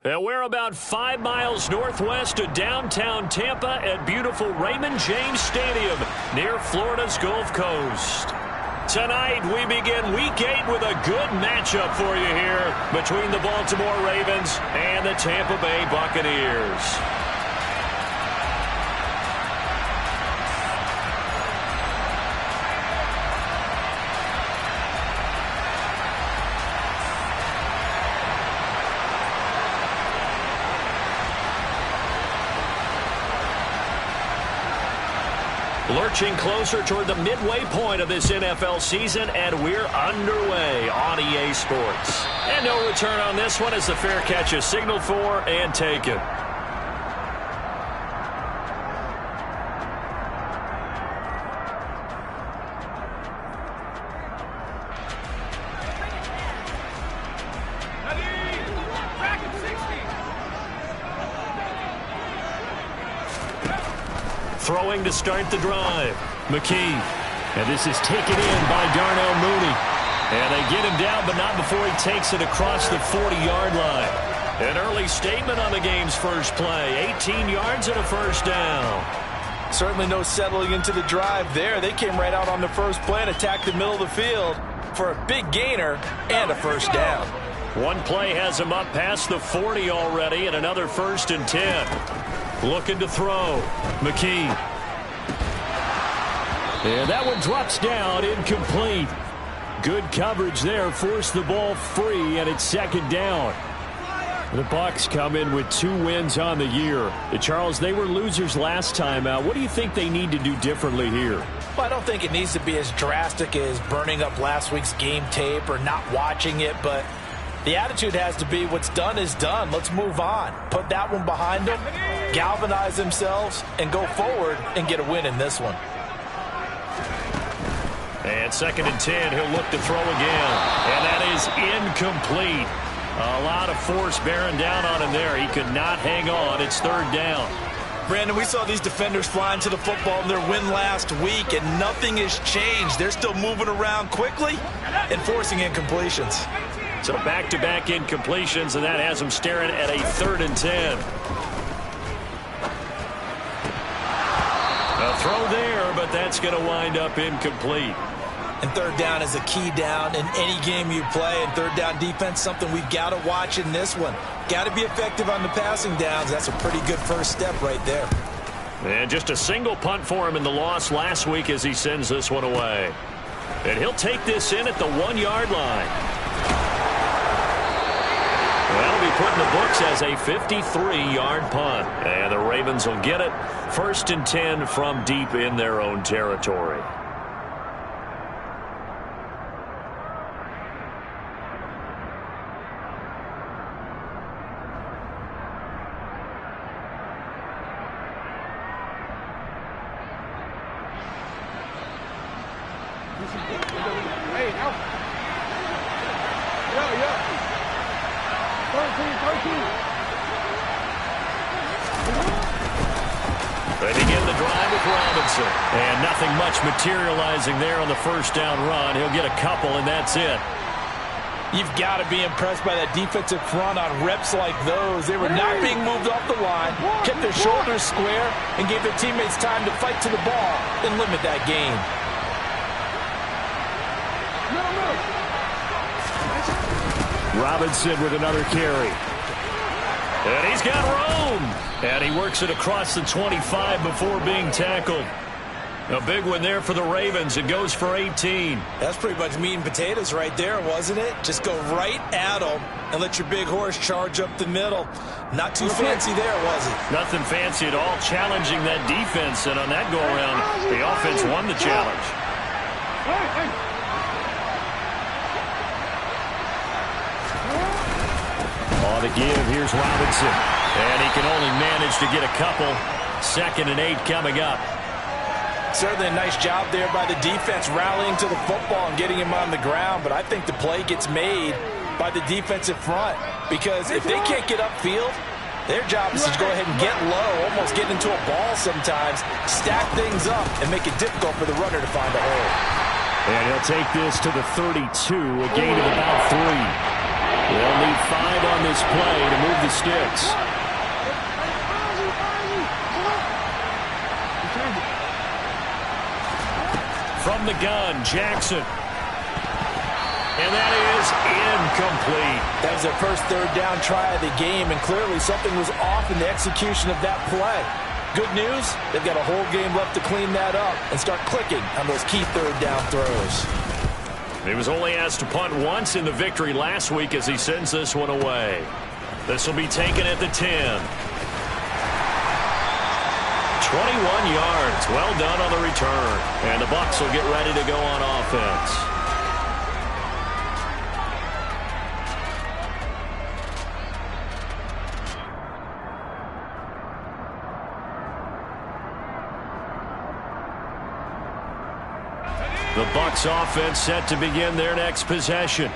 And we're about 5 miles northwest of downtown Tampa at beautiful Raymond James Stadium near Florida's Gulf Coast. Tonight, we begin Week 8 with a good matchup for you here between the Baltimore Ravens and the Tampa Bay Buccaneers. Lurching closer toward the midway point of this NFL season, and we're underway on EA Sports. And no return on this one as the fair catch is signaled for and taken. Throwing to start the drive. McKee. And this is taken in by Darnell Mooney. And they get him down, but not before he takes it across the 40-yard line. An early statement on the game's first play. 18 yards and a first down. Certainly no settling into the drive there. They came right out on the first play and attacked the middle of the field for a big gainer and a first down. One play has him up past the 40 already, and another 1st and 10. Looking to throw. McKee. And that one drops down, incomplete. Good coverage there, forced the ball free, and it's 2nd down. The Bucs come in with 2 wins on the year. Charles, they were losers last time out. What do you think they need to do differently here? Well, I don't think it needs to be as drastic as burning up last week's game tape or not watching it, but the attitude has to be what's done is done. Let's move on. Put that one behind them, galvanize themselves, and go forward and get a win in this one. And 2nd and 10, he'll look to throw again. And that is incomplete. A lot of force bearing down on him there. He could not hang on. It's 3rd down. Brandon, we saw these defenders flying to the football in their win last week, and nothing has changed. They're still moving around quickly and forcing incompletions. So back-to-back incompletions, and that has him staring at a 3rd and 10. A throw there, but that's going to wind up incomplete. And 3rd down is a key down in any game you play. And 3rd down defense, something we've got to watch in this one. Got to be effective on the passing downs. That's a pretty good first step right there. And just a single punt for him in the loss last week as he sends this one away. And he'll take this in at the 1-yard line. That'll be put in the books as a 53-yard punt. And the Ravens will get it. 1st and 10 from deep in their own territory. They begin the drive with Robinson. And nothing much materializing there on the 1st down run. He'll get a couple, and that's it. You've got to be impressed by that defensive front on reps like those. They were not being moved off the line, kept their shoulders square, and gave their teammates time to fight to the ball and limit that gain. Robinson with another carry. And he's got room. And he works it across the 25 before being tackled. A big one there for the Ravens. It goes for 18. That's pretty much meat and potatoes right there, wasn't it? Just go right at them and let your big horse charge up the middle. Not too fancy there, was it? Nothing fancy at all. Challenging that defense. And on that go-around, the offense won the challenge. On the give, here's Robinson. And he can only manage to get a couple. 2nd and 8 coming up. Certainly a nice job there by the defense rallying to the football and getting him on the ground. But I think the play gets made by the defensive front. Because if they can't get upfield, their job is to go ahead and get low, almost get into a ball sometimes, stack things up, and make it difficult for the runner to find a hole. And he'll take this to the 32, a gain of about 3. They'll need 5 on this play to move the sticks. From the gun, Jackson. And that is incomplete. That was their first third down try of the game, and clearly something was off in the execution of that play. Good news, they've got a whole game left to clean that up and start clicking on those key third down throws. He was only asked to punt once in the victory last week as he sends this one away. This will be taken at the 10. 21 yards. Well done on the return. And the Bucs will get ready to go on offense. The Bucs offense set to begin their next possession.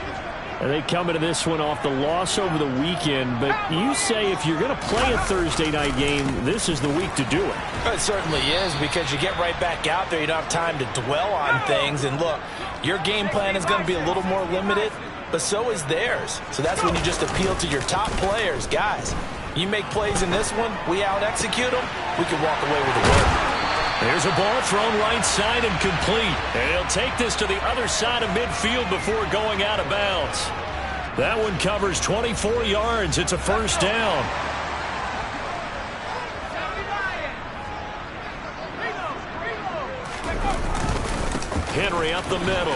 And they come into this one off the loss over the weekend. But you say if you're going to play a Thursday night game, this is the week to do it. It certainly is, because you get right back out there. You don't have time to dwell on things. And look, your game plan is going to be a little more limited, but so is theirs. So that's when you just appeal to your top players. Guys, you make plays in this one, we out-execute them, we can walk away with a win. There's a ball thrown right side and complete. And he'll take this to the other side of midfield before going out of bounds. That one covers 24 yards. It's a first down. Henry up the middle.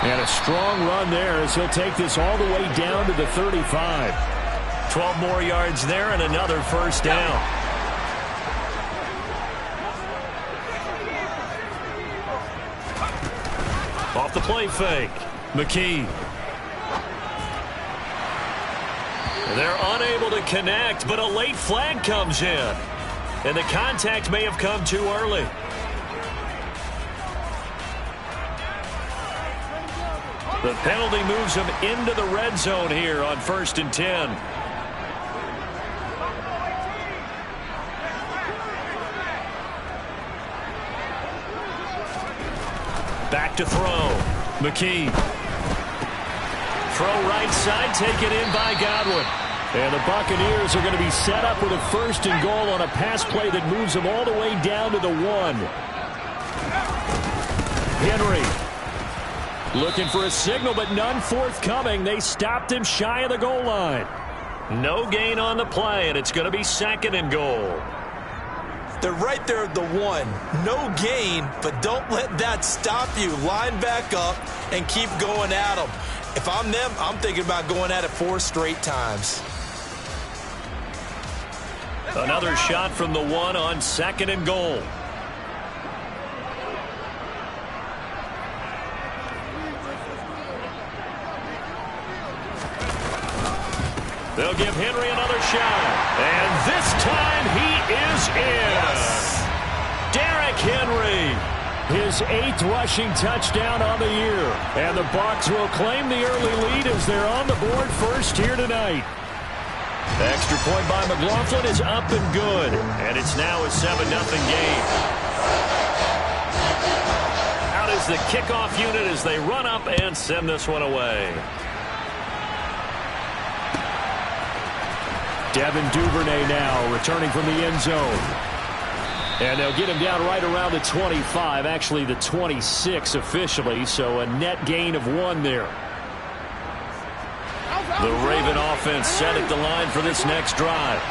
And a strong run there as he'll take this all the way down to the 35. 12 more yards there and another first down. Off the play fake. McKee. They're unable to connect, but a late flag comes in. And the contact may have come too early. The penalty moves him into the red zone here on 1st and 10. Back to throw. McKee. Throw right side, taken in by Godwin. And the Buccaneers are going to be set up with a 1st and goal on a pass play that moves them all the way down to the 1. Henry looking for a signal, but none forthcoming. They stopped him shy of the goal line. No gain on the play, and it's going to be 2nd and goal. They're right there at the 1. No gain, but don't let that stop you. Line back up and keep going at them. If I'm them, I'm thinking about going at it 4 straight times. Another shot from the 1 on 2nd and goal. They'll give Henry another shot. And this time he is in. Yes. Derrick Henry. His 8th rushing touchdown on the year. And the Bucs will claim the early lead as they're on the board first here tonight. Extra point by McLaughlin is up and good. And it's now a 7-0 game. Out is the kickoff unit as they run up and send this one away. Devin Duvernay now returning from the end zone. And they'll get him down right around the 25, actually the 26 officially, so a net gain of 1 there. The Raven offense set at the line for this next drive.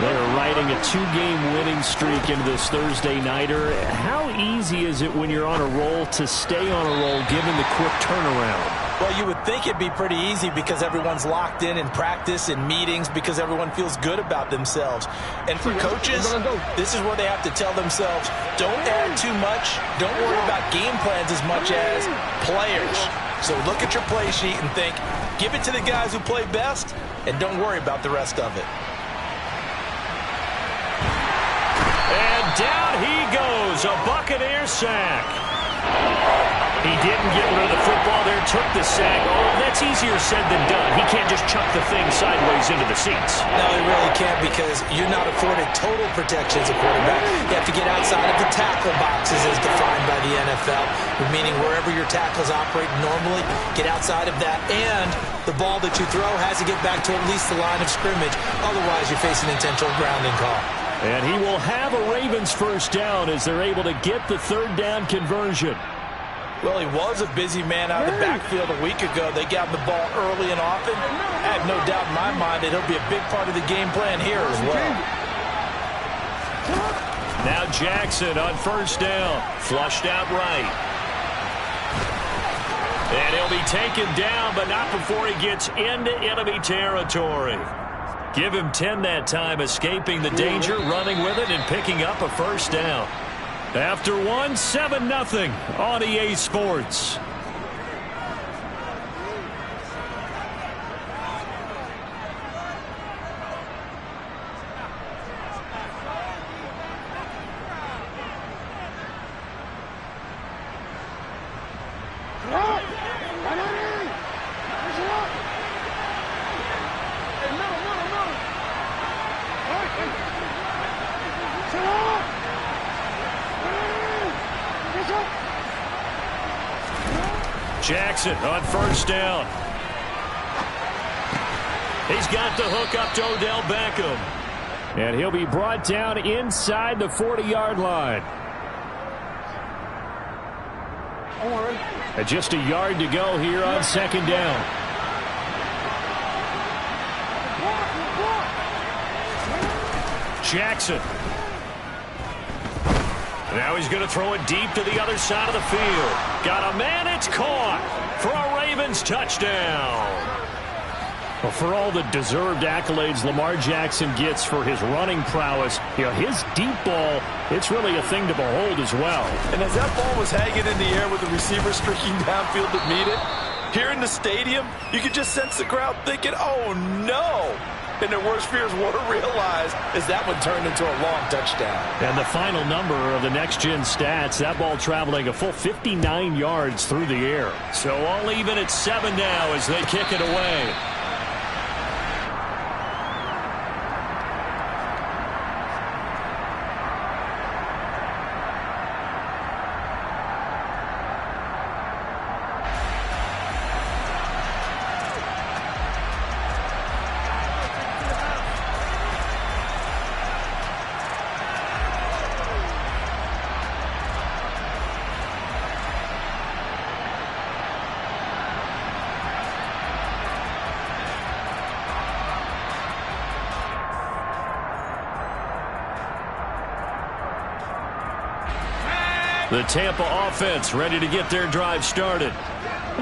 They're riding a 2-game winning streak into this Thursday nighter. How easy is it when you're on a roll to stay on a roll given the quick turnaround? Well, you would think it'd be pretty easy because everyone's locked in practice and meetings because everyone feels good about themselves. And for coaches, this is where they have to tell themselves, don't add too much. Don't worry about game plans as much as players. So look at your play sheet and think, give it to the guys who play best, and don't worry about the rest of it. And down he goes, a Buccaneer sack. He didn't get rid of the football there, took the sack. Oh, that's easier said than done. He can't just chuck the thing sideways into the seats. No, he really can't, because you're not afforded total protection as a quarterback. You have to get outside of the tackle boxes as defined by the NFL, meaning wherever your tackles operate normally, get outside of that, and the ball that you throw has to get back to at least the line of scrimmage. Otherwise, you're facing intentional grounding call. And he will have a Ravens first down as they're able to get the third down conversion. Well, he was a busy man out of the backfield a week ago. They got the ball early and often. I have no doubt in my mind that he'll be a big part of the game plan here as well. Now Jackson on first down. Flushed out right. And he'll be taken down, but not before he gets into enemy territory. Give him 10 that time, escaping the danger, running with it, and picking up a first down. After one, 7-0 on EA Sports. Jackson on first down. He's got the hook up to Odell Beckham. And he'll be brought down inside the 40-yard line. And just a yard to go here on second down. Jackson. Now he's going to throw it deep to the other side of the field. Got a man, it's caught for a Ravens touchdown. Well, for all the deserved accolades Lamar Jackson gets for his running prowess, his deep ball, it's really a thing to behold as well. And as that ball was hanging in the air with the receiver streaking downfield to meet it, here in the stadium, you could just sense the crowd thinking, oh no. And their worst fears were realized as that one turned into a long touchdown. And the final number of the next-gen stats, that ball traveling a full 59 yards through the air. So all even at 7 now as they kick it away. The Tampa offense ready to get their drive started.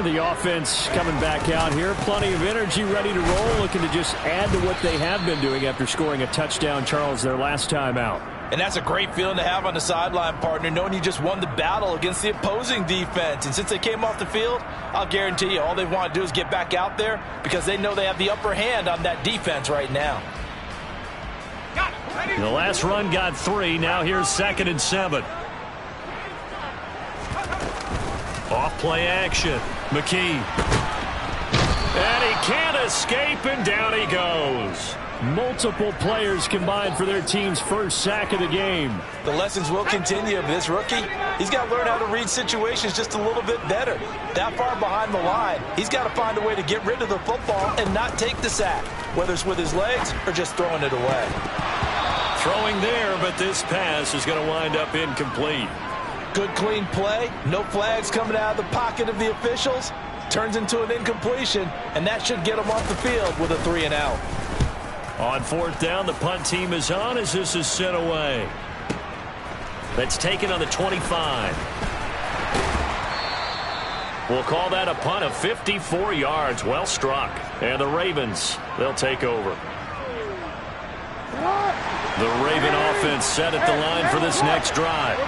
The offense coming back out here. Plenty of energy, ready to roll, looking to just add to what they have been doing after scoring a touchdown, Charles, their last time out. And that's a great feeling to have on the sideline, partner, knowing you just won the battle against the opposing defense. And since they came off the field, I'll guarantee you all they want to do is get back out there because they know they have the upper hand on that defense right now. The last run got 3. Now here's 2nd and 7. Off play action. McKee. And he can't escape, and down he goes. Multiple players combined for their team's first sack of the game. The lessons will continue of this rookie. He's got to learn how to read situations just a little bit better. That far behind the line, he's got to find a way to get rid of the football and not take the sack, whether it's with his legs or just throwing it away. Throwing there, but this pass is going to wind up incomplete. Good, clean play. No flags coming out of the pocket of the officials. Turns into an incompletion, and that should get him off the field with a 3 and out. On 4th down, the punt team is on as this is sent away. That's taken on the 25. We'll call that a punt of 54 yards. Well struck. And the Ravens, they'll take over. The Raven offense set at the line for this next drive.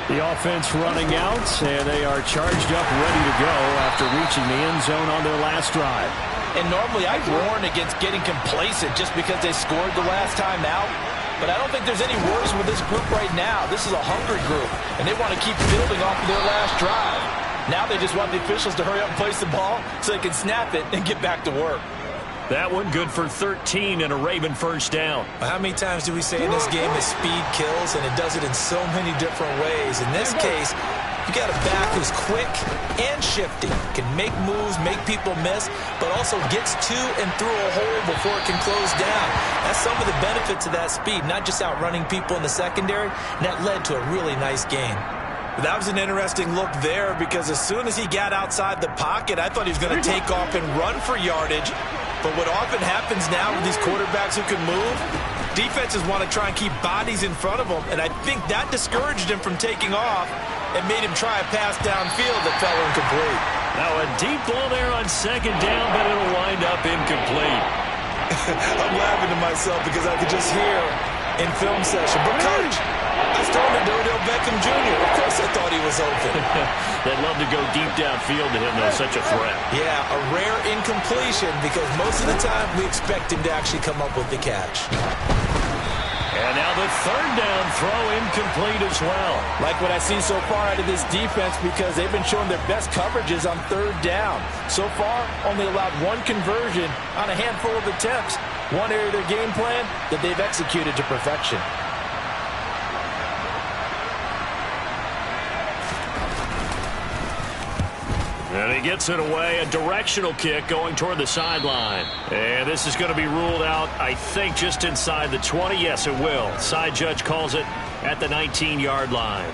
The offense running out, and they are charged up, ready to go after reaching the end zone on their last drive. And normally I warn against getting complacent just because they scored the last time out. But I don't think there's any worries with this group right now. This is a hungry group, and they want to keep building off of their last drive. Now they just want the officials to hurry up and place the ball so they can snap it and get back to work. That one good for 13 and a Raven first down. How many times do we say in this game that speed kills, and it does it in so many different ways? In this case, you got a back who's quick and shifty, can make moves, make people miss, but also gets to and through a hole before it can close down. That's some of the benefits of that speed, not just outrunning people in the secondary, and that led to a really nice game. That was an interesting look there because as soon as he got outside the pocket, I thought he was going to take off and run for yardage. But what often happens now with these quarterbacks who can move, defenses want to try and keep bodies in front of them, and I think that discouraged him from taking off and made him try a pass downfield that fell incomplete. Now a deep ball there on second down, but it'll wind up incomplete. I'm laughing to myself because I could just hear in film session, but coach, I was throwing to Odell Beckham Jr. Of course I thought he was open. They'd love to go deep downfield to him, though. Such a threat. Yeah, a rare incompletion because most of the time we expect him to actually come up with the catch. And now the third down throw incomplete as well. Like what I've seen so far out of this defense because they've been showing their best coverages on third down. So far, only allowed one conversion on a handful of attempts. One area of their game plan that they've executed to perfection. And he gets it away, a directional kick going toward the sideline. And this is going to be ruled out, I think, just inside the 20. Yes, it will. Side judge calls it at the 19-yard line.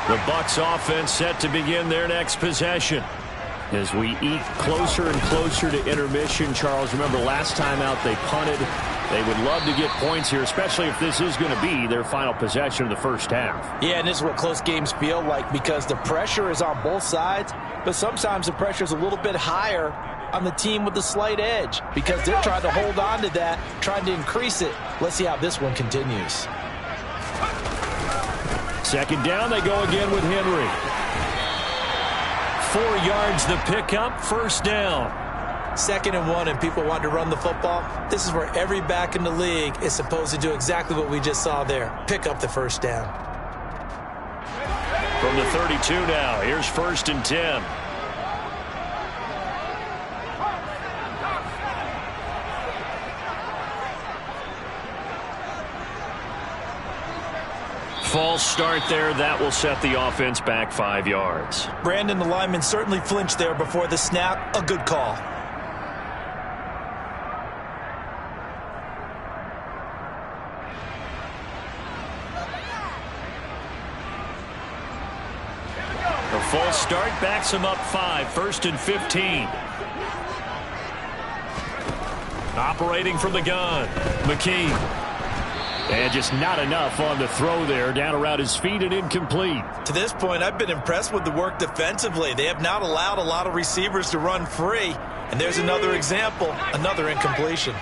The Bucs offense set to begin their next possession. As we eke closer and closer to intermission, Charles, remember last time out they punted. They would love to get points here, especially if this is going to be their final possession of the first half. Yeah, and this is what close games feel like because the pressure is on both sides, but sometimes the pressure is a little bit higher on the team with the slight edge because they're trying to hold on to that, trying to increase it. Let's see how this one continues. Second down, they go again with Henry. 4 yards the pickup, first down. 2nd and 1, and people want to run the football. This is where every back in the league is supposed to do exactly what we just saw there. Pick up the first down. From the 32 now, here's 1st and 10. False start there. That will set the offense back 5 yards. Brandon, the lineman, certainly flinched there before the snap. A good call. The false start backs him up 5. 1st and 15. Operating from the gun. McKee. And just not enough on the throw there. Down around his feet and incomplete. To this point, I've been impressed with the work defensively. They have not allowed a lot of receivers to run free. And there's another example, another incompletion.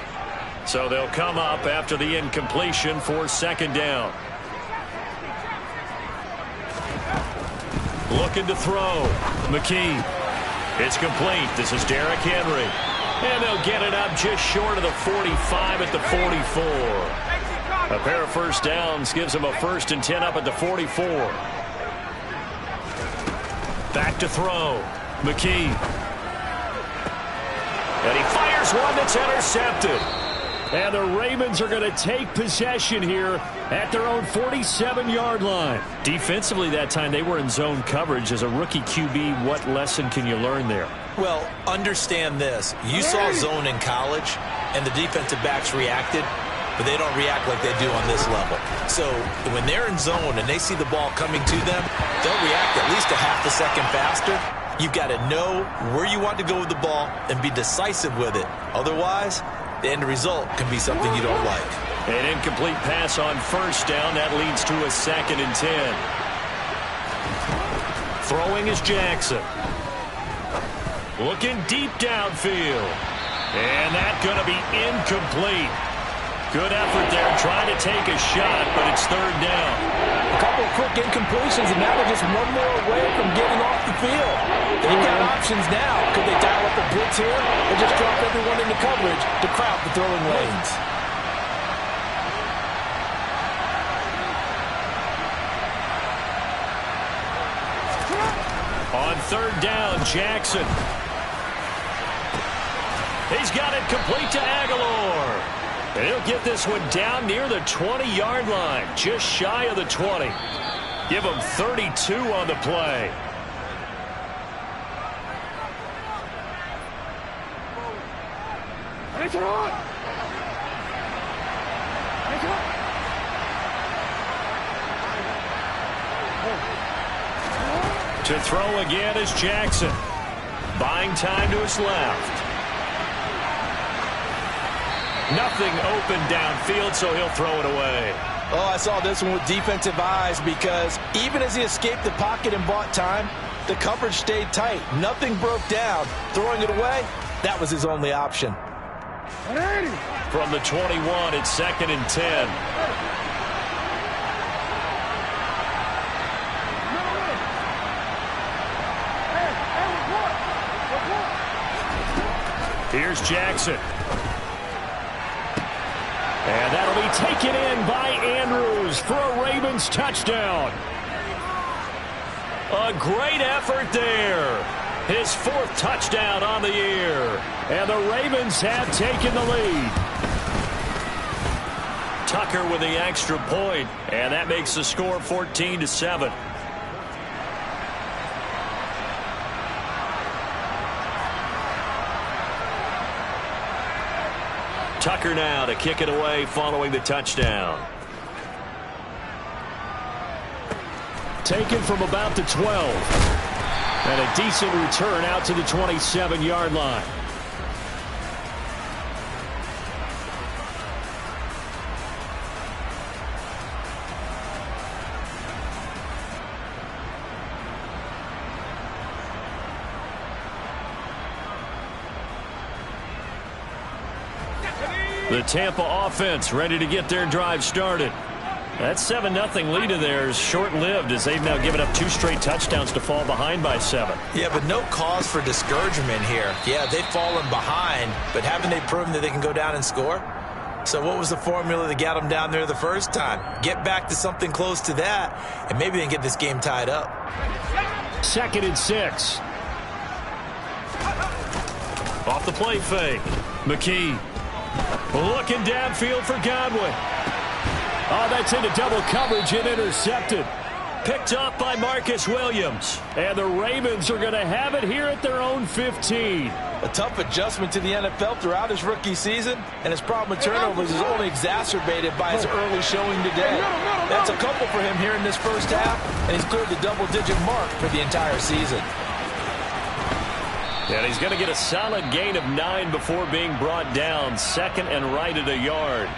So they'll come up after the incompletion for 2nd down. Looking to throw. McKee. It's complete. This is Derrick Henry. And they'll get it up just short of the 45 at the 44. A pair of first downs gives them a 1st and 10 up at the 44. Back to throw. McKee. And he fires one that's intercepted. And the Ravens are going to take possession here at their own 47-yard line. Defensively that time, they were in zone coverage. As a rookie QB, what lesson can you learn there? Well, understand this. You saw zone in college, and the defensive backs reacted, but they don't react like they do on this level. So when they're in zone and they see the ball coming to them, they'll react at least a half a second faster. You've got to know where you want to go with the ball and be decisive with it. Otherwise, the end result can be something you don't like. An incomplete pass on 1st down. That leads to a 2nd and 10. Throwing is Jackson. Looking deep downfield. And that's going to be incomplete. Good effort there, trying to take a shot, but it's 3rd down. A couple of quick incompletions, and now they're just one more away from getting off the field. They've got options now. Could they dial up a blitz here or just drop everyone into coverage to crowd the throwing lanes? third down, Jackson. He's got it complete to Aguilar. And he'll get this one down near the 20-yard line, just shy of the 20. Give him 32 on the play. To throw again is Jackson. Buying time to his left. Nothing open downfield, so he'll throw it away. Oh, I saw this one with defensive eyes because even as he escaped the pocket and bought time, the coverage stayed tight. Nothing broke down. Throwing it away, that was his only option. From the 21, it's 2nd and 10. Here's Jackson. And that'll be taken in by Andrews for a Ravens touchdown. A great effort there. His 4th touchdown on the year. And the Ravens have taken the lead. Tucker with the extra point, and that makes the score 14-7. Tucker now to kick it away following the touchdown. Taken from about the 12. And a decent return out to the 27-yard line. The Tampa offense ready to get their drive started. That 7-0 lead of theirs short-lived as they've now given up 2 straight touchdowns to fall behind by 7. Yeah, but no cause for discouragement here. Yeah, they've fallen behind, but haven't they proven that they can go down and score? So what was the formula that got them down there the first time? Get back to something close to that, and maybe they can get this game tied up. 2nd and 6. Off the play fake. McKee. Looking downfield for Godwin. Oh, that's into double coverage and intercepted. Picked up by Marcus Williams. And the Ravens are going to have it here at their own 15. A tough adjustment to the NFL throughout his rookie season, and his problem with turnovers is only exacerbated by his early showing today. That's a couple for him here in this first half, and he's cleared the double-digit mark for the entire season. And he's going to get a solid gain of 9 before being brought down. 2nd and right at a yard.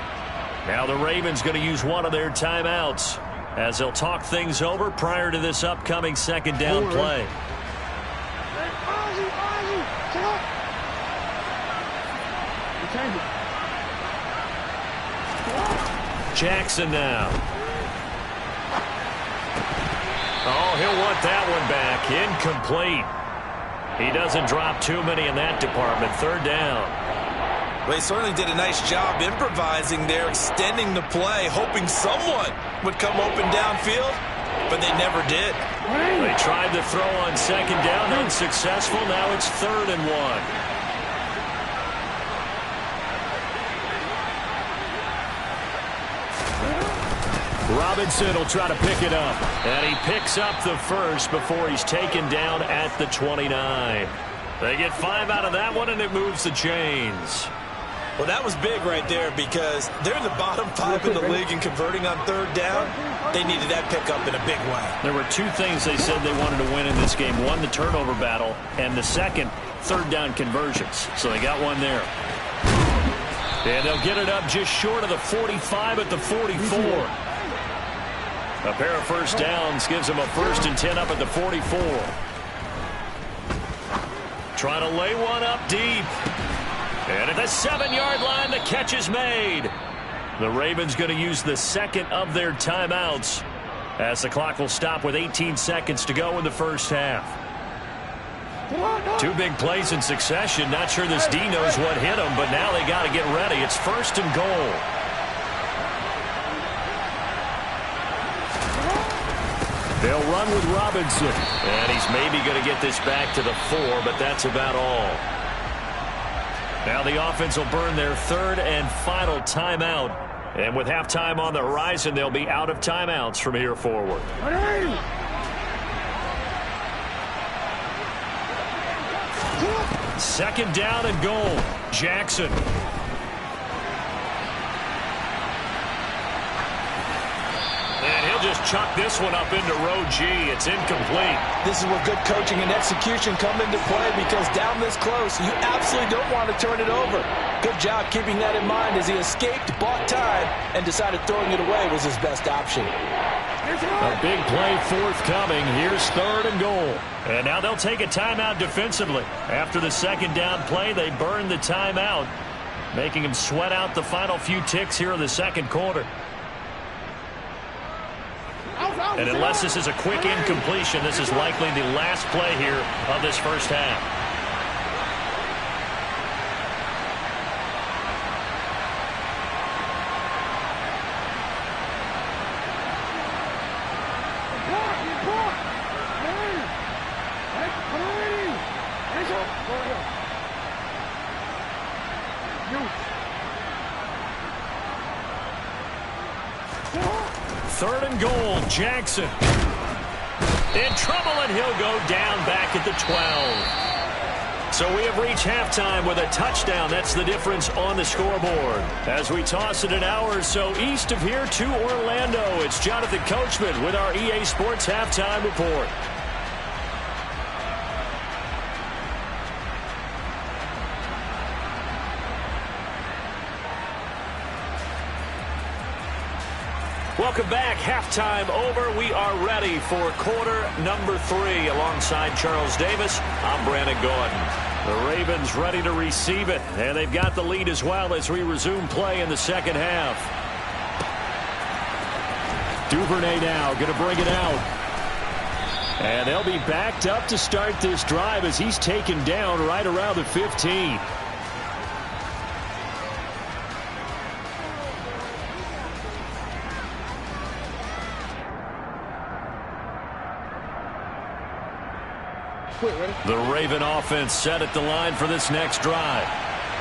Now the Ravens going to use one of their timeouts as they'll talk things over prior to this upcoming 2nd down play. Jackson now. Oh, he'll want that one back. Incomplete. He doesn't drop too many in that department. 3rd down. Well, he certainly did a nice job improvising there, extending the play, hoping someone would come open downfield, but they never did. They tried to throw on 2nd down, unsuccessful. Now it's 3rd and 1. Robinson will try to pick it up. And he picks up the first before he's taken down at the 29. They get 5 out of that one, and it moves the chains. Well, that was big right there because they're in the bottom 5 in the league and converting on 3rd down. They needed that pickup in a big way. There were 2 things they said they wanted to win in this game. One, the turnover battle, and the second, 3rd down conversions. So they got one there. And they'll get it up just short of the 45 at the 44. A pair of first downs gives them a 1st and 10 up at the 44. Trying to lay one up deep. And at the 7-yard line, the catch is made. The Ravens going to use the 2nd of their timeouts as the clock will stop with 18 seconds to go in the first half. 2 big plays in succession. Not sure this D knows what hit him, but now they got to get ready. It's 1st and goal. They'll run with Robinson. And he's maybe going to get this back to the 4, but that's about all. Now the offense will burn their third and final timeout. And with halftime on the horizon, they'll be out of timeouts from here forward. Second down and goal. Jackson. And he'll just chuck this one up into row G. It's incomplete. This is where good coaching and execution come into play, because down this close, you absolutely don't want to turn it over. Good job keeping that in mind as he escaped, bought time, and decided throwing it away was his best option. A big play forthcoming. Here's third and goal. And now they'll take a timeout defensively. After the second down play, they burn the timeout, making them sweat out the final few ticks here in the second quarter. And unless this is a quick incompletion, this is likely the last play here of this first half. Third and goal, Jackson. In trouble, and he'll go down back at the 12. So we have reached halftime with a touchdown. That's the difference on the scoreboard. As we toss it an hour or so east of here to Orlando, it's Jonathan Coachman with our EA Sports Halftime Report. Welcome back. Halftime over. We are ready for quarter number 3. Alongside Charles Davis, I'm Brandon Gordon. The Ravens ready to receive it, and they've got the lead as well as we resume play in the second half. Duvernay now going to bring it out. And they'll be backed up to start this drive as he's taken down right around the 15. The Raven offense set at the line for this next drive.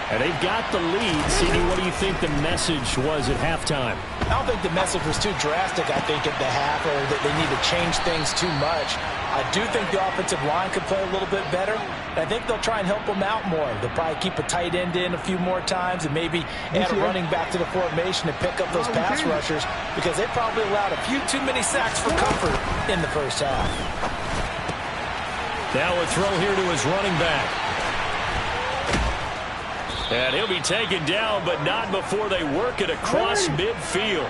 And they've got the lead. CD, what do you think the message was at halftime? I don't think the message was too drastic, I think, at the half, or that they need to change things too much. I do think the offensive line could play a little bit better. And I think they'll try and help them out more. They'll probably keep a tight end in a few more times and maybe add a running back to the formation to pick up those pass rushers, because they probably allowed a few too many sacks for comfort in the first half. Now a throw here to his running back. And he'll be taken down, but not before they work it across midfield.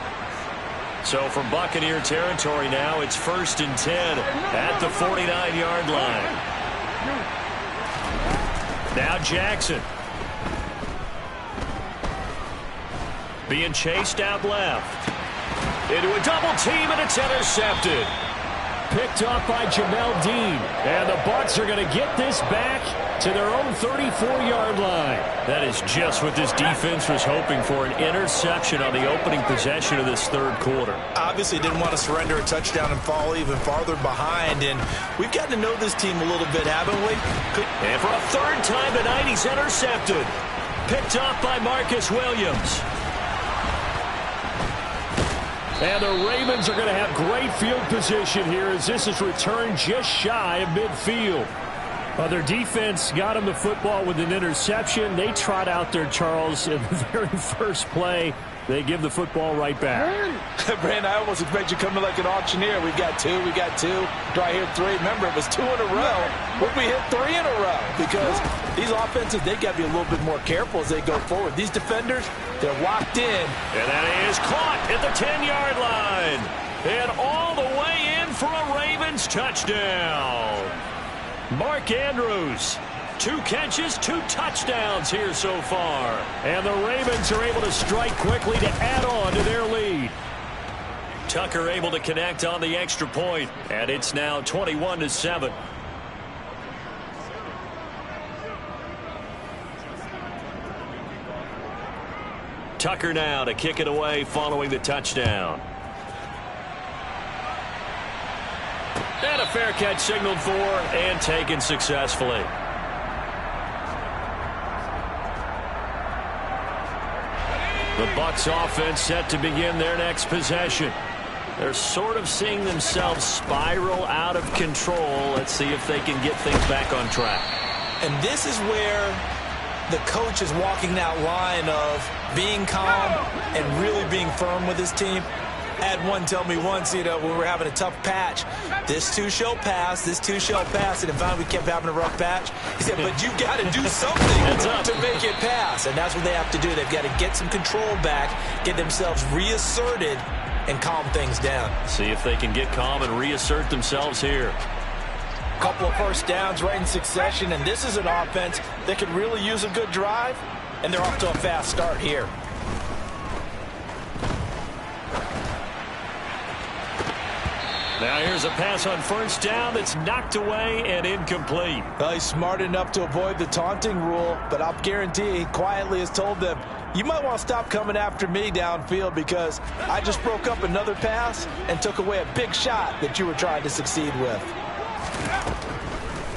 So from Buccaneer territory now, it's 1st and 10 at the 49-yard line. Now Jackson. Being chased out left. Into a double team, and it's intercepted. Picked off by Jamel Dean. And the Bucs are going to get this back to their own 34-yard line. That is just what this defense was hoping for, an interception on the opening possession of this third quarter. Obviously didn't want to surrender a touchdown and fall even farther behind. And we've gotten to know this team a little bit, haven't we? And for a third time tonight, he's intercepted. Picked off by Marcus Williams. And the Ravens are going to have great field position here as this is returned just shy of midfield. Their defense got him the football with an interception. They trot out there, Charles, in the very first play. They give the football right back. Brandon, I almost expect you coming like an auctioneer. We got two. Do I hear 3? Remember, it was 2 in a row. Would we hit 3 in a row? Because these offenses, they got to be a little bit more careful as they go forward. These defenders, they're locked in. And that is caught at the 10-yard line. And all the way in for a Ravens touchdown. Mark Andrews, 2 catches, 2 touchdowns here so far. And the Ravens are able to strike quickly to add on to their lead. Tucker able to connect on the extra point, and it's now 21-7. Tucker now to kick it away following the touchdown. And a fair catch signaled for and taken successfully. The Bucs offense set to begin their next possession. They're sort of seeing themselves spiral out of control. Let's see if they can get things back on track. And this is where the coach is walking that line of being calm and really being firm with his team. I had one tell me once, when we were having a tough patch, this too shall pass, this too shall pass, and finally we kept having a rough patch. He said, but you got to do something to make it pass, and that's what they have to do. They've got to get some control back, get themselves reasserted, and calm things down. See if they can get calm and reassert themselves here. A couple of first downs right in succession, and this is an offense that could really use a good drive, and they're off to a fast start here. Now here's a pass on first down that's knocked away and incomplete. Well, he's smart enough to avoid the taunting rule, but I'll guarantee he quietly has told them, you might want to stop coming after me downfield because I just broke up another pass and took away a big shot that you were trying to succeed with.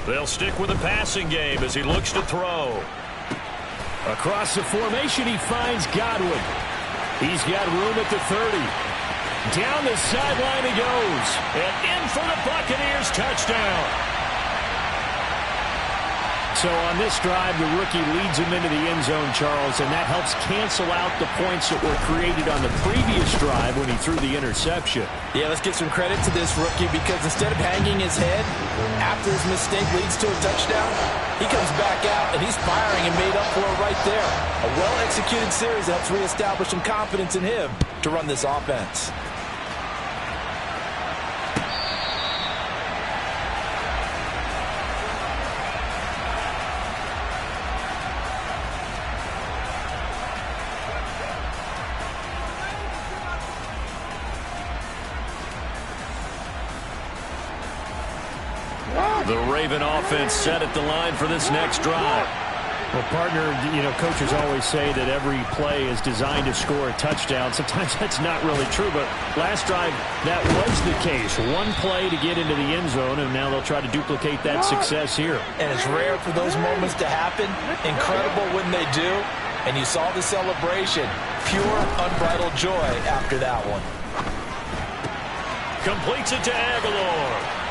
They'll stick with the passing game as he looks to throw. Across the formation, he finds Godwin. He's got room at the 30. Down the sideline he goes. And in for the Buccaneers touchdown. So on this drive, the rookie leads him into the end zone, Charles, and that helps cancel out the points that were created on the previous drive when he threw the interception. Yeah, let's give some credit to this rookie because instead of hanging his head after his mistake leads to a touchdown, he comes back out and he's firing and made up for it right there. A well-executed series helps reestablish some confidence in him to run this offense. The Raven offense set at the line for this next drive. Well, partner, coaches always say that every play is designed to score a touchdown. Sometimes that's not really true, but last drive, that was the case. One play to get into the end zone, and now they'll try to duplicate that success here. And it's rare for those moments to happen. Incredible when they do. And you saw the celebration. Pure, unbridled joy after that one. Completes it to Aguilar.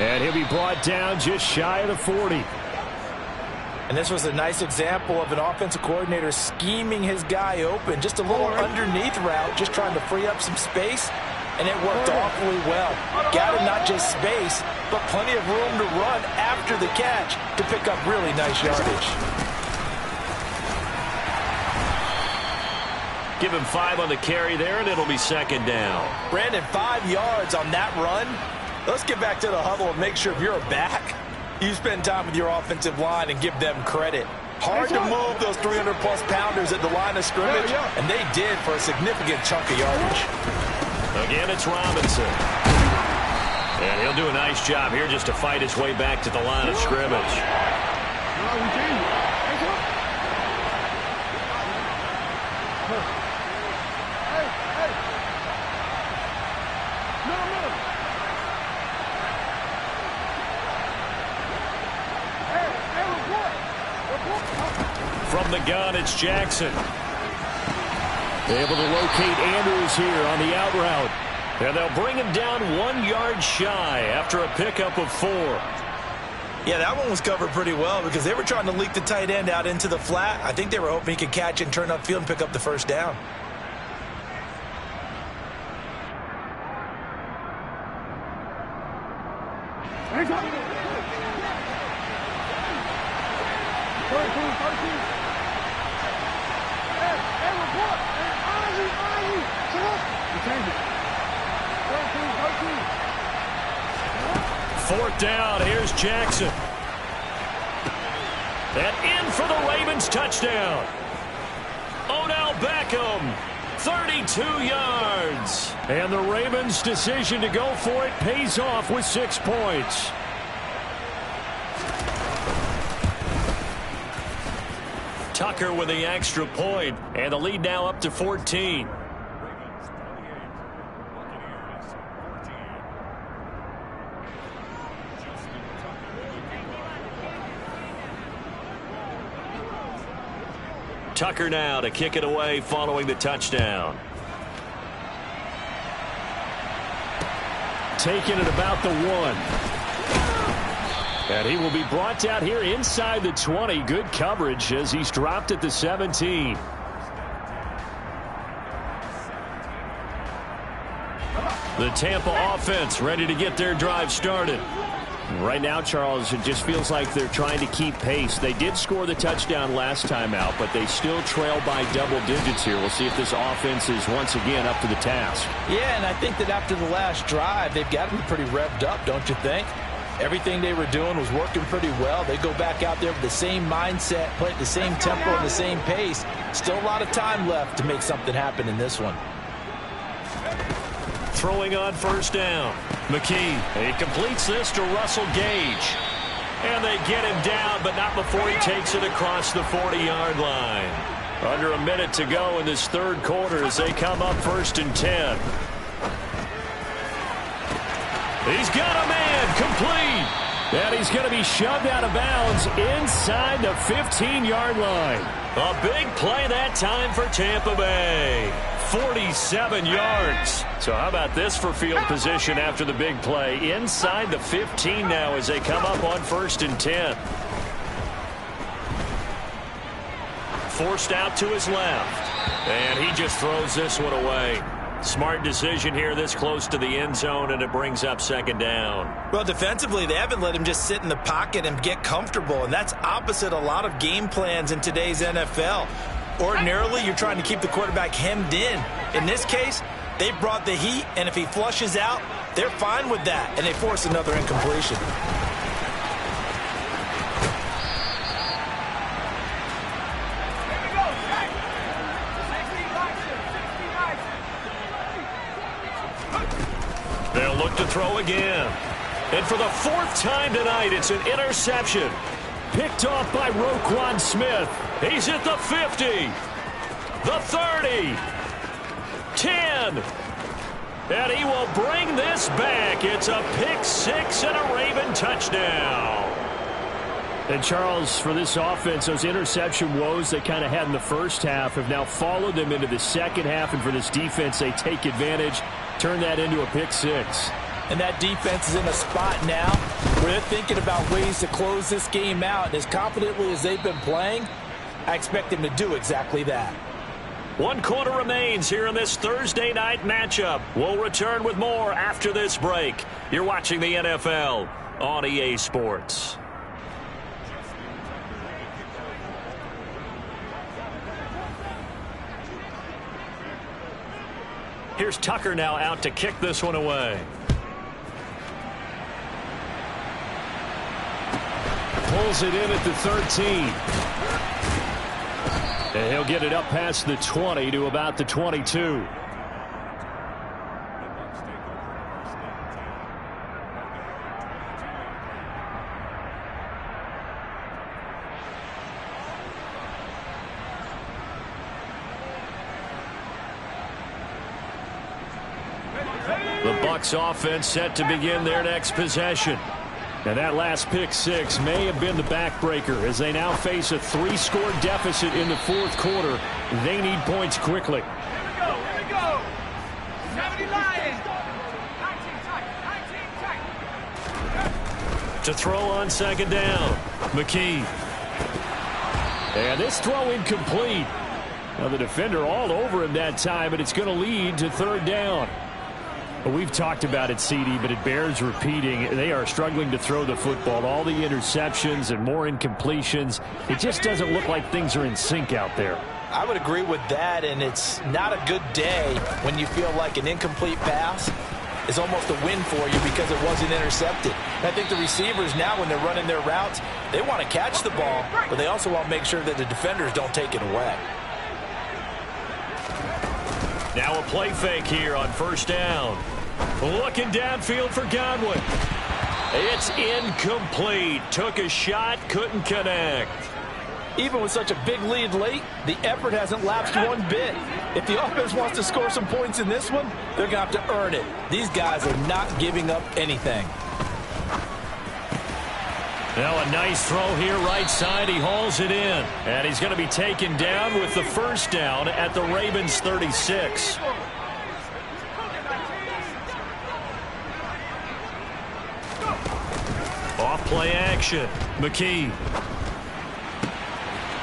And he'll be brought down just shy of the 40. And this was a nice example of an offensive coordinator scheming his guy open. Just a little underneath route, just trying to free up some space. And it worked awfully well. Got him not just space, but plenty of room to run after the catch to pick up really nice yardage. Give him 5 on the carry there, and it'll be second down. Brandon, 5 yards on that run. Let's get back to the huddle and make sure if you're a back, you spend time with your offensive line and give them credit. Hard to move those 300-plus pounders at the line of scrimmage, and they did for a significant chunk of yardage. Again, it's Robinson. And he'll do a nice job here just to fight his way back to the line of scrimmage. From the gun, it's Jackson. Able to locate Andrews here on the out route. And they'll bring him down 1 yard shy after a pickup of 4. Yeah, that one was covered pretty well because they were trying to leak the tight end out into the flat. I think they were hoping he could catch and turn upfield and pick up the first down. Fourth down, here's Jackson. And in for the Ravens touchdown. Odell Beckham, 32 yards. And the Ravens' decision to go for it pays off with 6 points. Tucker with the extra point, and the lead now up to 14. Tucker now to kick it away following the touchdown. Taking it about the 1. And he will be brought down here inside the 20. Good coverage as he's dropped at the 17. The Tampa offense ready to get their drive started. Right now, Charles, it just feels like they're trying to keep pace. They did score the touchdown last time out, but they still trail by double digits here. We'll see if this offense is once again up to the task. Yeah, and I think that after the last drive, they've got to be pretty revved up, don't you think? Everything they were doing was working pretty well. They go back out there with the same mindset, play at the same tempo and the same pace. Still a lot of time left to make something happen in this one. Throwing on first down. McKee. He completes this to Russell Gage. And they get him down, but not before he takes it across the 40-yard line. Under a minute to go in this third quarter as they come up 1st and 10. He's got a man complete. And he's going to be shoved out of bounds inside the 15-yard line. A big play that time for Tampa Bay. 47 yards. So how about this for field position after the big play? Inside the 15 now as they come up on 1st and 10. Forced out to his left. And he just throws this one away. Smart decision here this close to the end zone, and it brings up 2nd down. Well, defensively, they haven't let him just sit in the pocket and get comfortable, and that's opposite a lot of game plans in today's NFL. Ordinarily, you're trying to keep the quarterback hemmed in. In this case, they brought the heat, and if he flushes out, they're fine with that, and they force another incompletion. They'll look to throw again. And for the 4th time tonight, it's an interception. Picked off by Roquan Smith. He's at the 50, the 30, 10. And he will bring this back. It's a pick 6 and a Raven touchdown. And Charles, for this offense, those interception woes they kind of had in the first half have now followed them into the second half. And for this defense, they take advantage, turn that into a pick 6. And that defense is in a spot now where they're thinking about ways to close this game out. And as confidently as they've been playing, I expect them to do exactly that. 1 quarter remains here in this Thursday night matchup. We'll return with more after this break. You're watching the NFL on EA Sports. Here's Tucker now out to kick this one away. Pulls it in at the 13. And he'll get it up past the 20 to about the 22. The Bucs offense set to begin their next possession. And that last pick 6 may have been the backbreaker as they now face a 3-score deficit in the 4th quarter. They need points quickly. Here we go. 70 Lions. 19 To throw on 2nd down. McKee. And this throw incomplete. Now the defender all over him that time, but it's going to lead to 3rd down. Well, we've talked about it, CD, but it bears repeating. They are struggling to throw the football. All the interceptions and more incompletions. It just doesn't look like things are in sync out there. I would agree with that, and it's not a good day when you feel like an incomplete pass is almost a win for you because it wasn't intercepted. And I think the receivers now, when they're running their routes, they want to catch the ball, but they also want to make sure that the defenders don't take it away. Now a play fake here on 1st down. Looking downfield for Godwin. It's incomplete. Took a shot, couldn't connect. Even with such a big lead late, the effort hasn't lapsed one bit. If the offense wants to score some points in this one, they're going to have to earn it. These guys are not giving up anything. Now a nice throw here right side. He hauls it in. And he's going to be taken down with the first down at the Ravens 36. Off play action. McKee.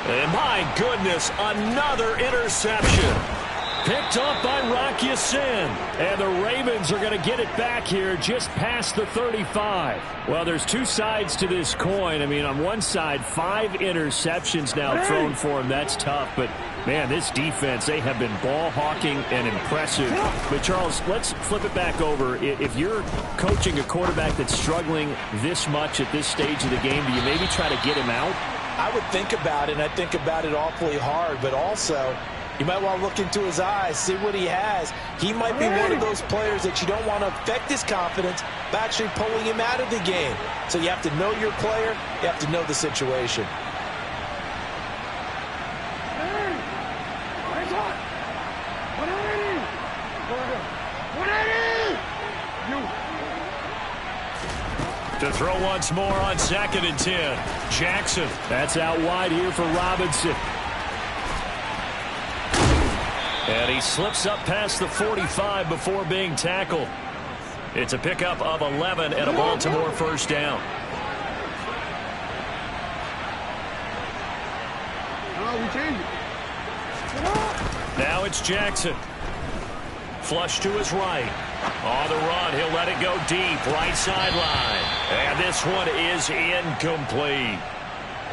And my goodness, another interception. Picked up by Rocky Sin. And the Ravens are going to get it back here just past the 35. Well, there's two sides to this coin. I mean, on one side, 5 interceptions now thrown for him. That's tough. But, man, this defense, they have been ball hawking and impressive. But, Charles, let's flip it back over. If you're coaching a quarterback that's struggling this much at this stage of the game, do you maybe try to get him out? I would think about it, and I think about it awfully hard. But also, you might want to look into his eyes, see what he has. He might be one of those players that you don't want to affect his confidence by actually pulling him out of the game. So you have to know your player. You have to know the situation. To throw once more on 2nd and 10. Jackson. That's out wide here for Robinson. And he slips up past the 45 before being tackled. It's a pickup of 11 and a Baltimore first down. Now it's Jackson. Flush to his right. On the run, he'll let it go deep, right sideline. And this one is incomplete.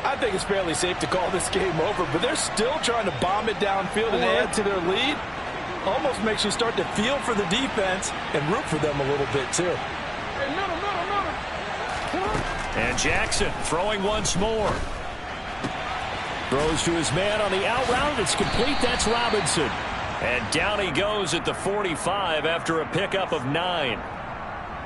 I think it's fairly safe to call this game over, but they're still trying to bomb it downfield and add to their lead. Almost makes you start to feel for the defense and root for them a little bit, too. And Jackson throwing once more. Throws to his man on the out route. It's complete. That's Robinson. And down he goes at the 45 after a pickup of 9.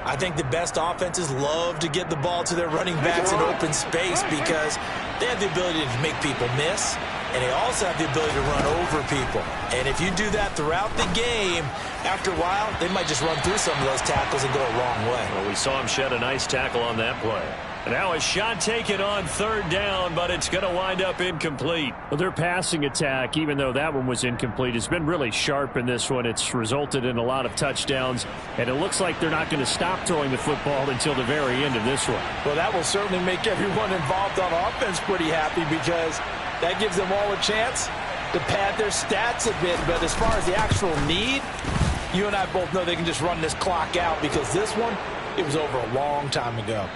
I think the best offenses love to get the ball to their running backs in open space because they have the ability to make people miss, and they also have the ability to run over people. And if you do that throughout the game, after a while, they might just run through some of those tackles and go a wrong way. Well, we saw him shed a nice tackle on that play. And now a shot taken on 3rd down, but it's going to wind up incomplete. Well, their passing attack, even though that one was incomplete, has been really sharp in this one. It's resulted in a lot of touchdowns, and it looks like they're not going to stop throwing the football until the very end of this one. Well, that will certainly make everyone involved on offense pretty happy because that gives them all a chance to pad their stats a bit. But as far as the actual need, you and I both know they can just run this clock out because this one, it was over a long time ago.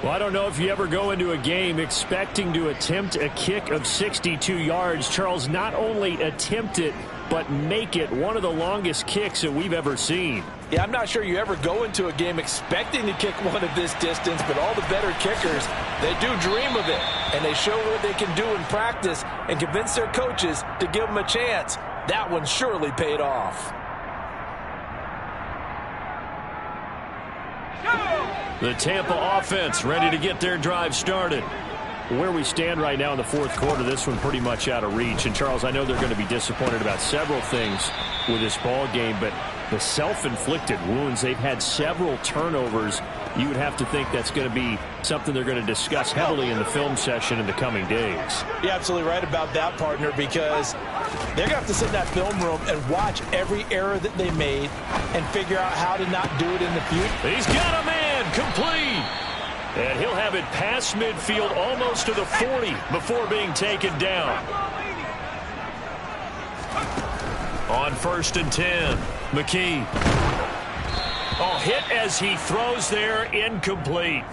Well, I don't know if you ever go into a game expecting to attempt a kick of 62 yards. Charles, not only attempt it, but make it one of the longest kicks that we've ever seen. Yeah, I'm not sure you ever go into a game expecting to kick one of this distance, but all the better kickers, they do dream of it, and they show what they can do in practice and convince their coaches to give them a chance. That one surely paid off. The Tampa offense ready to get their drive started. Where we stand right now in the 4th quarter, this one pretty much out of reach. And, Charles, I know they're going to be disappointed about several things with this ball game, but the self-inflicted wounds, they've had several turnovers. You would have to think that's going to be something they're going to discuss heavily in the film session in the coming days. You're absolutely right about that, partner, because they're going to have to sit in that film room and watch every error that they made and figure out how to not do it in the future. He's got a man, complete. And he'll have it past midfield almost to the 40 before being taken down. On 1st and 10, McKee. Oh, hit as he throws there, incomplete.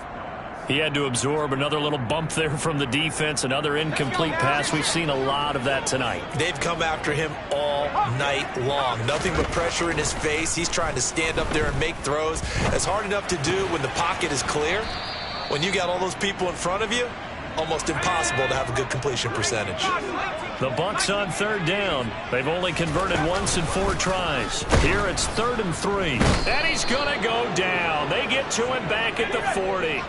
He had to absorb another little bump there from the defense, another incomplete pass. We've seen a lot of that tonight. They've come after him all night long. Nothing but pressure in his face. He's trying to stand up there and make throws. It's hard enough to do when the pocket is clear. When you got all those people in front of you, almost impossible to have a good completion percentage. The Bucs on 3rd down. They've only converted once in 4 tries. Here it's 3rd and 3. And he's going to go down. They get to him back at the 40.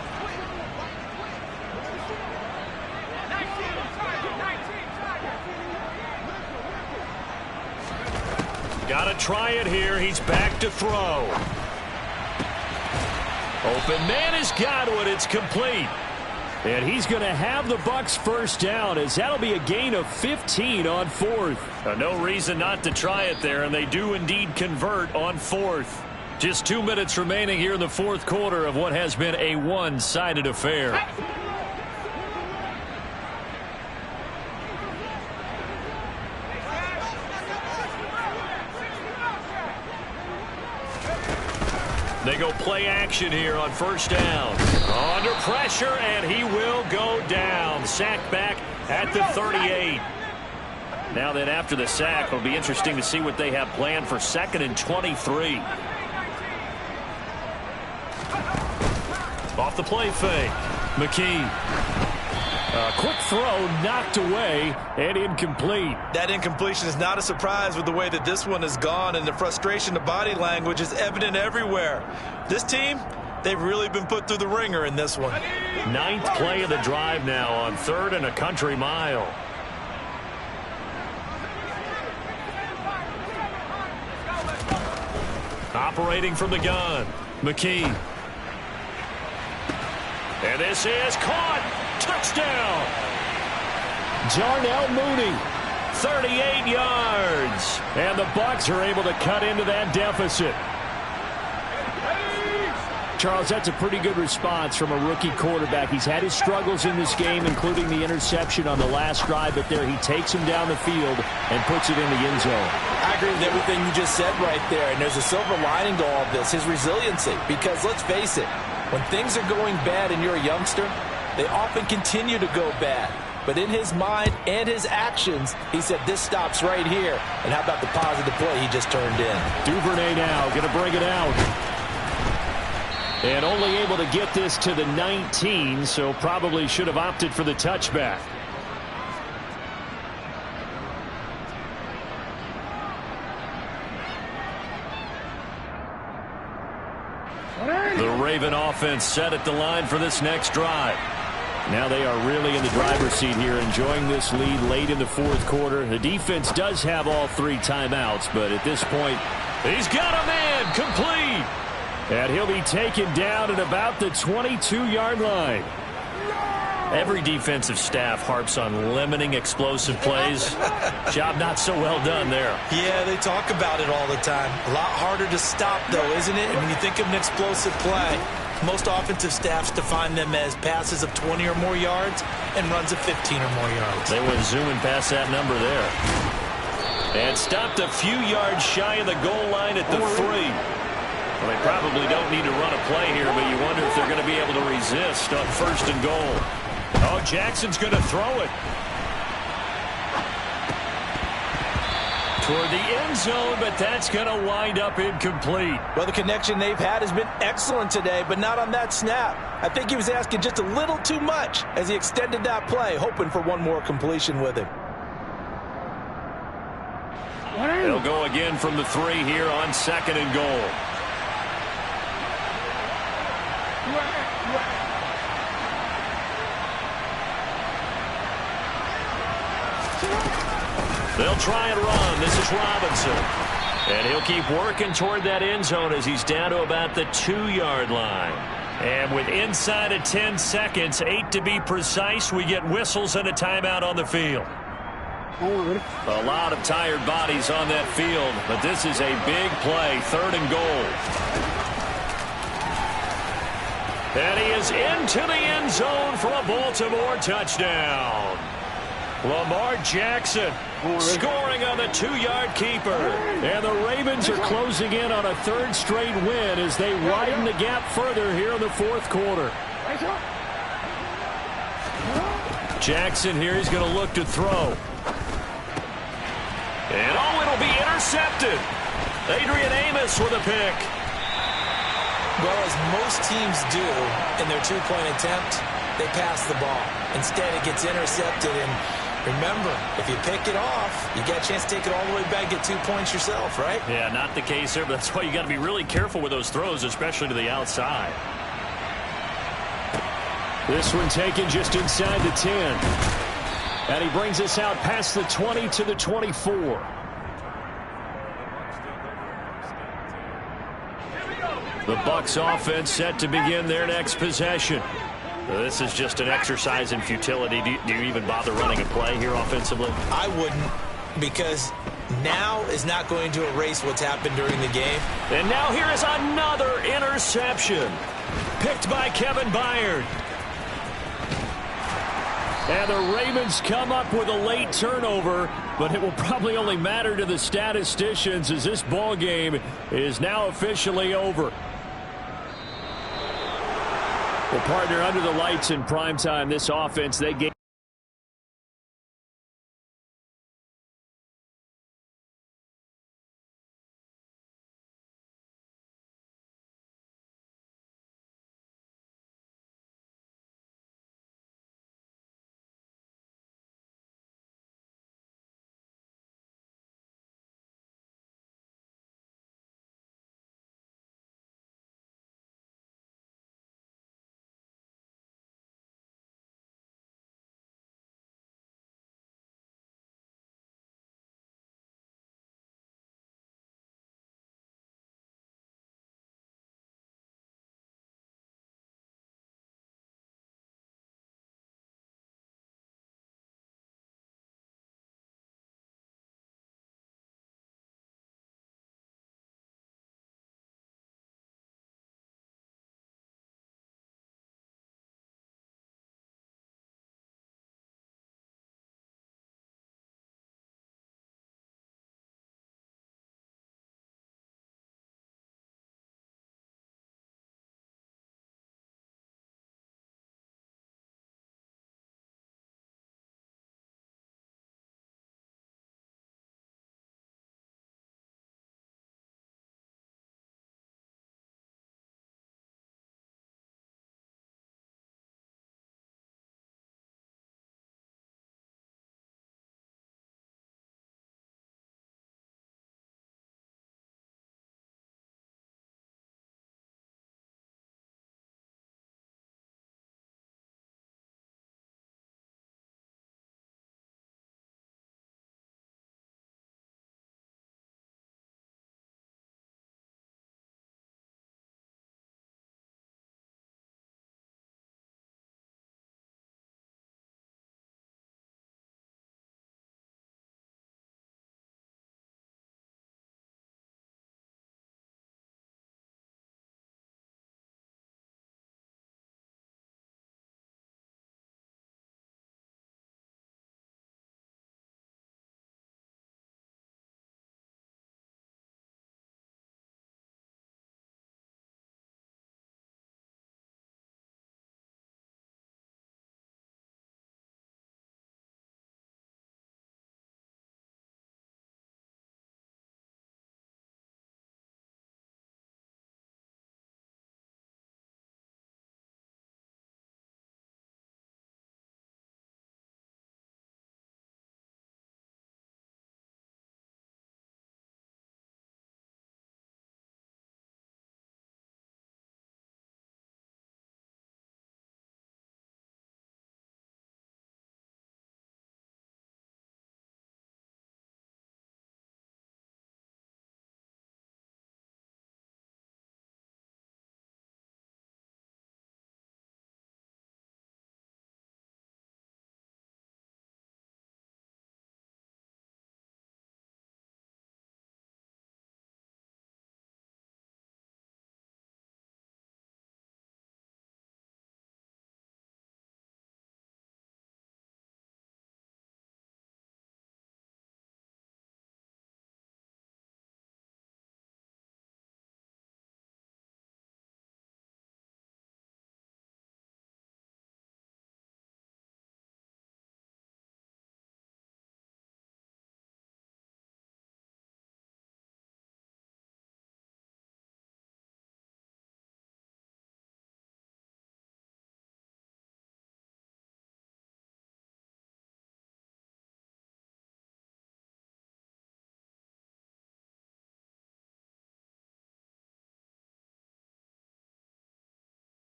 Got to try it here. He's back to throw. Open man has got it. It's complete. And he's going to have the Bucs first down, as that'll be a gain of 15 on 4th. No reason not to try it there, and they do indeed convert on 4th. Just 2 minutes remaining here in the 4th quarter of what has been a one-sided affair. They go play action here on first down. Under pressure, and he will go down. Sacked back at the 38. Now then, after the sack, it'll be interesting to see what they have planned for 2nd and 23. Off the play fake. McKee. A quick throw knocked away and incomplete. That incompletion is not a surprise with the way that this one has gone, and the frustration, the body language is evident everywhere. This team, they've really been put through the ringer in this one. 9th play of the drive now on 3rd and a country mile. Operating from the gun, McKee. And this is caught. Touchdown. Darnell Mooney. 38 yards. And the Bucs are able to cut into that deficit. Charles, that's a pretty good response from a rookie quarterback. He's had his struggles in this game, including the interception on the last drive, but there he takes him down the field and puts it in the end zone. I agree with everything you just said right there, and there's a silver lining to all of this, his resiliency. Because let's face it, when things are going bad and you're a youngster, they often continue to go bad. But in his mind and his actions, he said, this stops right here. And how about the positive play he just turned in? Duvernay now going to bring it out. And only able to get this to the 19, so probably should have opted for the touchback. The Raven offense set at the line for this next drive. Now they are really in the driver's seat here, enjoying this lead late in the 4th quarter. The defense does have all 3 timeouts, but at this point, he's got a man complete. And he'll be taken down at about the 22-yard line. Every defensive staff harps on limiting explosive plays. Job not so well done there. Yeah, they talk about it all the time. A lot harder to stop, though, isn't it? And when you think of an explosive play, most offensive staffs define them as passes of 20 or more yards and runs of 15 or more yards. They went zooming past that number there. And stopped a few yards shy of the goal line at the 3. Well, they probably don't need to run a play here, but you wonder if they're going to be able to resist on 1st and goal. Oh, Jackson's going to throw it. Toward the end zone, but that's going to wind up incomplete. Well, the connection they've had has been excellent today, but not on that snap. I think he was asking just a little too much as he extended that play, hoping for one more completion with him. They'll go again from the 3 here on 2nd and goal. They'll try and run. This is Robinson. And he'll keep working toward that end zone as he's down to about the 2-yard line. And with inside of 10 seconds, 8 to be precise, we get whistles and a timeout on the field. A lot of tired bodies on that field, but this is a big play, 3rd and goal. And he is into the end zone for a Baltimore touchdown. Lamar Jackson scoring on the 2-yard keeper. And the Ravens are closing in on a 3rd straight win as they widen the gap further here in the 4th quarter. Jackson here, he's going to look to throw. And oh, it'll be intercepted. Adrian Amos with a pick. Well, as most teams do in their 2-point attempt, they pass the ball. Instead, it gets intercepted. And remember, if you pick it off, you get a chance to take it all the way back, get 2 points yourself, right? Yeah, not the case there, but that's why you got to be really careful with those throws, especially to the outside. This one taken just inside the 10. And he brings us out past the 20 to the 24. The Bucs offense set to begin their next possession. This is just an exercise in futility. Do you even bother running a play here offensively? I wouldn't, because now is not going to erase what's happened during the game. And now here is another interception. Picked by Kevin Byard. And the Ravens come up with a late turnover, but it will probably only matter to the statisticians as this ball game is now officially over. Well, partner, under the lights in primetime, this offense, they gave